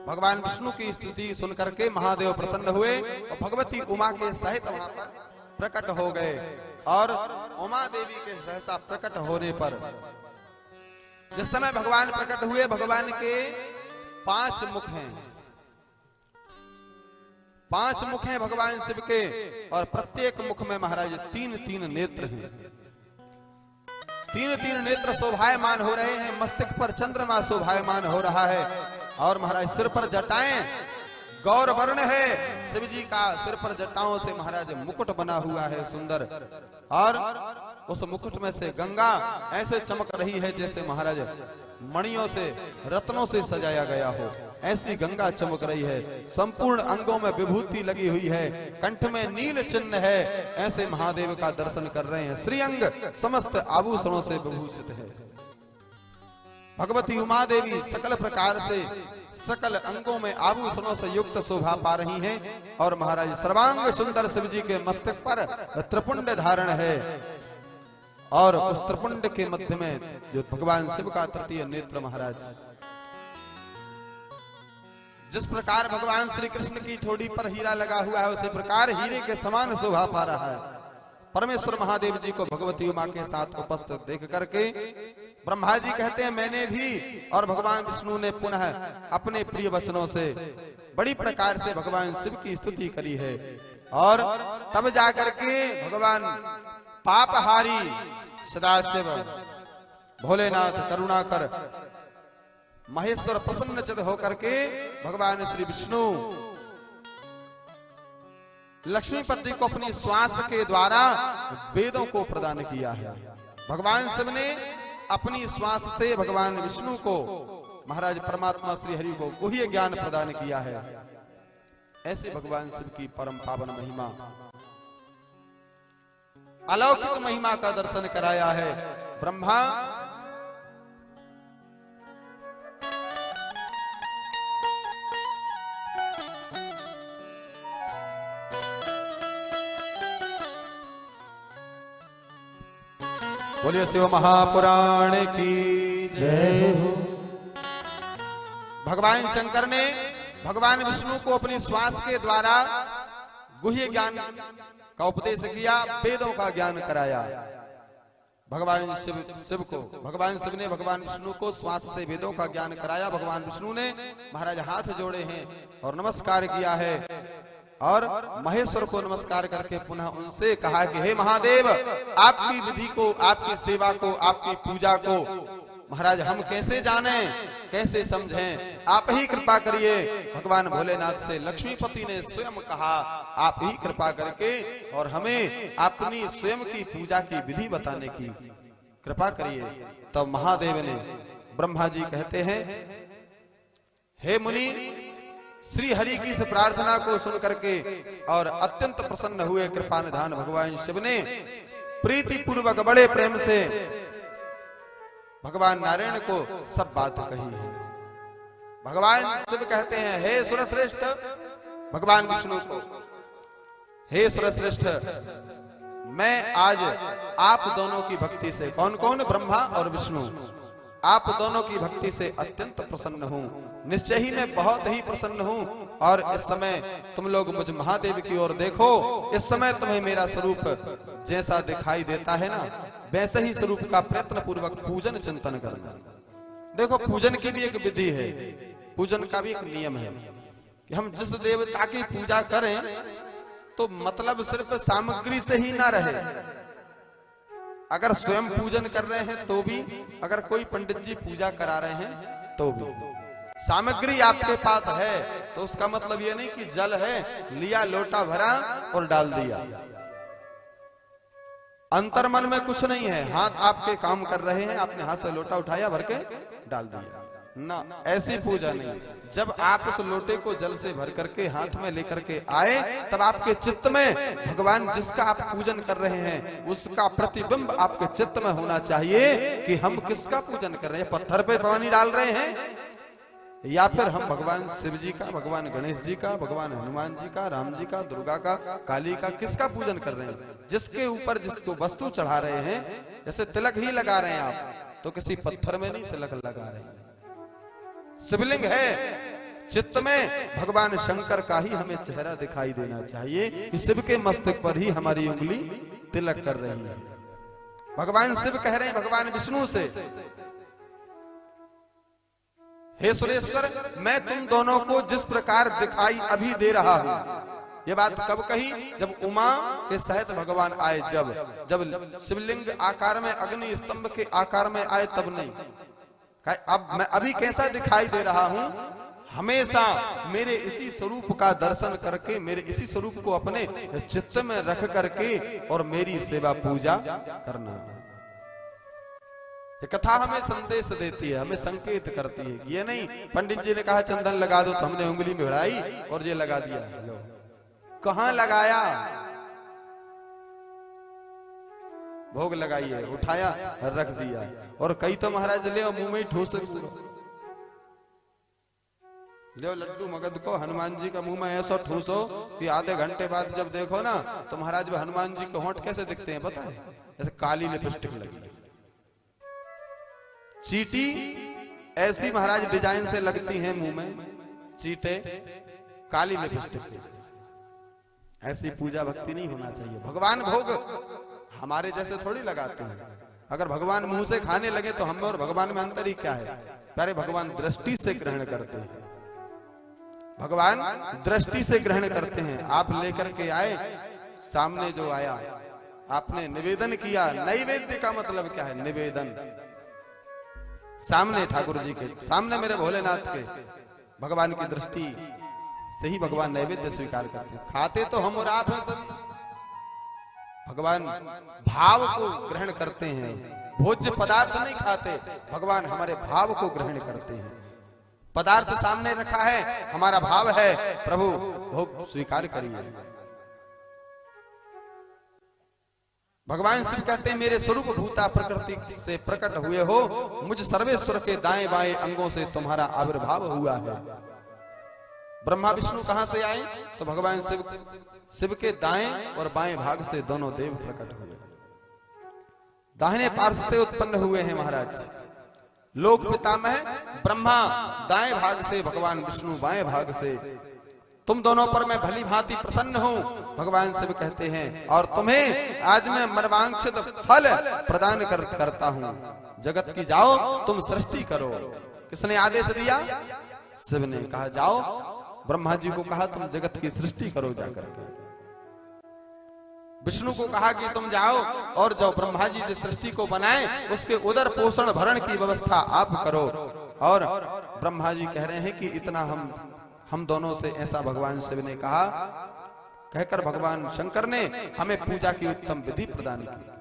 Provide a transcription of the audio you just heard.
भगवान विष्णु की स्तुति सुनकर के महादेव प्रसन्न हुए और भगवती उमा के सहित वहां पर प्रकट हो गए। और उमा देवी के सहसा प्रकट होने पर जिस समय भगवान प्रकट हुए, भगवान के 5 मुख हैं, 5 मुख हैं भगवान शिव के, और प्रत्येक मुख में महाराज 3-3 नेत्र हैं। 3-3 नेत्र शोभायमान हो रहे हैं। मस्तक पर चंद्रमा शोभायमान हो रहा है और महाराज सिर पर जटाएं गौर वर्ण है। शिव जी का सिर पर जटाओं से महाराज मुकुट बना हुआ है सुंदर, और उस मुकुट में से गंगा ऐसे चमक रही है जैसे महाराज मणियों से, रत्नों से सजाया गया हो, ऐसी गंगा चमक रही है। संपूर्ण अंगों में विभूति लगी हुई है, कंठ में नील चिन्ह है। ऐसे महादेव का दर्शन कर रहे हैं। श्रीअंग समस्त आभूषणों से विभूषित है। भगवती उमा देवी सकल प्रकार से सकल अंगों में आभूषणों से युक्त शोभा पा रही हैं। और महाराज सर्वांग सुंदर शिव जी के मस्तक पर त्रिपुंड धारण है, और उस त्रिपुंड के मध्य में जो भगवान शिव का तृतीय नेत्र महाराज, जिस प्रकार भगवान श्री कृष्ण की ठोड़ी पर हीरा लगा हुआ है, उसी प्रकार हीरे के समान शोभा पा रहा है। परमेश्वर महादेव जी को भगवती उमा के साथ उपस्थित देख करके ब्रह्मा जी कहते हैं मैंने भी, और भगवान विष्णु ने पुनः अपने प्रिय वचनों से बड़ी प्रकार से भगवान शिव की स्तुति करी है। और तब जाकर के भगवान पापहारी सदाशिव भोलेनाथ करुणाकर महेश्वर प्रसन्नचित्त होकर के भगवान श्री विष्णु लक्ष्मीपति को अपनी श्वास के द्वारा वेदों को प्रदान किया है। भगवान शिव ने अपनी श्वास से भगवान विष्णु को, महाराज परमात्मा श्री हरि को गुह्य ज्ञान प्रदान किया है। ऐसे भगवान शिव की परम पावन महिमा, अलौकिक महिमा का दर्शन कराया है। ब्रह्मा बोलिए शिव महापुराण की जय हो। भगवान शंकर ने भगवान विष्णु को अपनी श्वास के द्वारा गुह्य ज्ञान का उपदेश किया, वेदों का ज्ञान कराया। भगवान शिव को भगवान शिव ने भगवान विष्णु को श्वास से वेदों का ज्ञान कराया। भगवान विष्णु ने महाराज हाथ जोड़े हैं और नमस्कार किया है, और महेश्वर को नमस्कार करके पुनः उनसे कहा कि हे महादेव, आपकी विधि को, आपकी सेवा को, आपकी पूजा को महाराज हम कैसे जाने, कैसे समझें, आप ही कृपा करिए। भगवान भोलेनाथ से लक्ष्मीपति ने स्वयं कहा आप ही कृपा करके और हमें अपनी स्वयं की पूजा की विधि बताने की कृपा करिए। तब तो महादेव ने, ब्रह्मा जी कहते हैं हे मुनि, श्री हरि की इस प्रार्थना को सुन करके और अत्यंत प्रसन्न हुए कृपा निधान भगवान शिव ने प्रीति पूर्वक बड़े प्रेम से भगवान नारायण को सब बात कही है। भगवान शिव कहते हैं हे सुरश्रेष्ठ, भगवान विष्णु को, हे सुरश्रेष्ठ, मैं आज आप दोनों की भक्ति से, कौन कौन, ब्रह्मा और विष्णु, आप दोनों की भक्ति से अत्यंत प्रसन्न हूं। निश्चय ही मैं बहुत ही प्रसन्न हूं। और इस समय तुम लोग मुझ महादेव की ओर देखो। इस समय तुम्हें मेरा स्वरूप जैसा दिखाई देता है ना, वैसे ही स्वरूप का प्रयत्न पूर्वक पूजन चिंतन करना। देखो, पूजन की भी एक विधि है, पूजन का भी एक नियम है कि हम जिस देवता की पूजा करें तो मतलब सिर्फ सामग्री से ही ना रहे। अगर स्वयं पूजन कर रहे हैं तो भी, अगर कोई पंडित जी पूजा करा रहे हैं तो भी, सामग्री आपके पास है तो उसका मतलब ये नहीं कि जल है, लिया लोटा भरा और डाल दिया, अंतर्मन में कुछ नहीं है, हाथ आपके काम कर रहे हैं, आपने हाथ से लोटा उठाया, भर के डाल दिया ना, ऐसी पूजा नहीं। जब आप उस लोटे को जल से भर करके हाथ में लेकर के आए, तब आपके चित्त में भगवान जिसका आप पूजन कर रहे हैं उसका प्रतिबिंब आपके चित्त में होना चाहिए कि हम किसका पूजन कर रहे हैं। पत्थर पे पानी डाल रहे हैं या फिर हम भगवान शिव जी का, भगवान गणेश जी का, भगवान हनुमान जी का, राम जी का, दुर्गा का, काली का, किसका पूजन कर रहे हैं? जिसके ऊपर जिसको वस्तु चढ़ा रहे हैं, जैसे तिलक ही लगा रहे हैं आप, तो किसी पत्थर में नहीं तिलक लगा रहे हैं। शिवलिंग है चित्त में भगवान शंकर का ही हमें चेहरा दिखाई देना चाहिए कि शिव के मस्तक पर ही हमारी उंगली तिलक कर रही है। भगवान शिव कह रहे हैं भगवान विष्णु से, हे सुरेश्वर, मैं तुम दोनों को जिस प्रकार दिखाई अभी दे रहा हूं, ये बात कब कही? जब उमा के सहित भगवान आए, जब शिवलिंग आकार में, अग्नि स्तंभ के आकार में आए, तब नहीं। अब मैं अभी कैसा दिखाई दे रहा हूं? हमेशा मेरे इसी स्वरूप का दर्शन करके, मेरे इसी स्वरूप को अपने चित्त में रख करके और मेरी सेवा पूजा करना। ये कथा हमें संदेश देती है, हमें संकेत करती है। ये नहीं पंडित जी ने कहा चंदन लगा दो, तो हमने उंगली में भिड़ाई और ये लगा दिया। कहां लगाया? भोग लगाइए, उठाया, रख दिया। और कई तो महाराज ले मुंह में ही ठूस ले लड्डू मगध को, हनुमान जी का मुंह में ऐसा ठूसो कि आधे घंटे बाद जब देखो ना तो महाराज हनुमान जी के होंठ कैसे दिखते हैं पता है? जैसे काली लिपस्टिक लगी। चीटी ऐसी महाराज डिजाइन से लगती हैं मुंह में, चीटे काली लिपस्टिक। ऐसी पूजा भक्ति नहीं होना चाहिए। भगवान भोग हमारे जैसे थोड़ी लगाते हैं। अगर भगवान मुंह से खाने लगे तो हम और भगवान में अंतर ही क्या है? प्यारे भगवान दृष्टि से ग्रहण करते हैं। भगवान दृष्टि से ग्रहण करते हैं। आप लेकर के आए, सामने जो आया आपने निवेदन किया। नैवेद्य का मतलब क्या है? निवेदन। सामने ठाकुर जी के सामने, मेरे भोलेनाथ के, भगवान की दृष्टि से ही भगवान नैवेद्य स्वीकार करते हैं। खाते तो हम और आप हैं सभी। भगवान भाव को ग्रहण करते हैं, भोज्य पदार्थ नहीं खाते। भगवान हमारे भाव को ग्रहण करते हैं। पदार्थ सामने रखा है, हमारा भाव है प्रभु भोग स्वीकार करिए। भगवान शिव कहते हैं मेरे स्वरूप भूता प्रकृति से प्रकट हुए हो, मुझ सर्वेश्वर के दाएं बाएं अंगों से तुम्हारा आविर्भाव हुआ है। ब्रह्मा विष्णु कहां से आए? तो भगवान शिव के दाएं और बाएं भाग से दोनों देव प्रकट हुए। दाहिने पार्श्व से उत्पन्न हुए हैं महाराज लोक पितामह ब्रह्मा दाएं भाग से, भगवान विष्णु बाएं भाग से। तुम दोनों पर मैं भली भांति प्रसन्न हूं, भगवान शिव कहते हैं, और तुम्हें आज मैं मनवांछित फल प्रदान करता हूं। जगत की जाओ तुम सृष्टि करो। किसने आदेश दिया? शिव ने कहा जाओ। ब्रह्मा जी को कहा तुम जगत की सृष्टि करो जाकर के। विष्णु को कहा कि तुम जाओ और जो ब्रह्मा जी जिस सृष्टि को बनाए उसके उदर पोषण भरण की व्यवस्था आप करो। और ब्रह्मा जी कह रहे हैं कि इतना हम दोनों से ऐसा भगवान शिव ने कहा। कहकर भगवान शंकर ने हमें पूजा की उत्तम विधि प्रदान की।